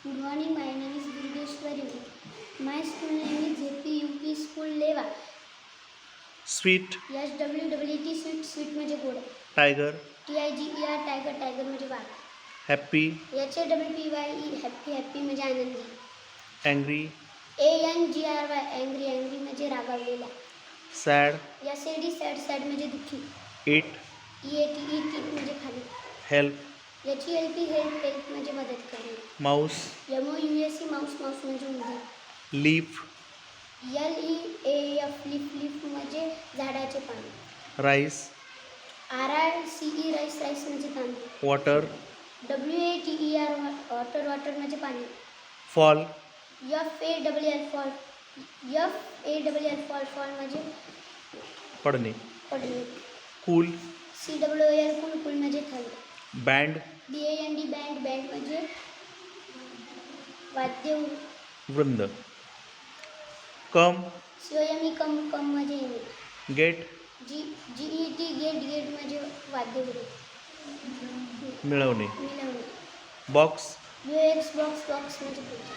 Good morning, my name is Durgeshwari. My school name is JP UP School Leva. Sweet, SWWT sweet, sweet म्हणजे गोड. Tiger, TIGER tiger, tiger म्हणजे वाघ. Happy, HAPPY happy, happy म्हणजे आनंदी. Angry, ANGRY angry, angry म्हणजे रागावलेला. Sad, SAD sad, sad म्हणजे दुःखी. इट, EAT eat म्हणजे खाणे. हेल्प, HELP help, help म्हणजे मदत करणे. माऊस, MOUSE mouse, mouse म्हणजे उंदीर. लीफ, LEAF leaf, leaf म्हणजे झाडाचे पान. राईस, RICE राईस, राईस म्हणजे तांदूळ. वॉटर, WATER वॉटर, वॉटर म्हणजे पाणी. Fall, FALL fall, FALL fall म्हणजे पडणे, पडणे. कूल, COOL कूल, कूल म्हणजे थंड. बँड, BAND बँड, बँड म्हणजे वाद्य. वृंद, कम, COME कम, कम म्हणजे येणे. गेट, GET गेट, गेट म्हणजे वाद्यवृत्त. मिळवणे, मिळवणे. बॉक्स, UX बॉक्स, बॉक्स म्हणजे पेटी.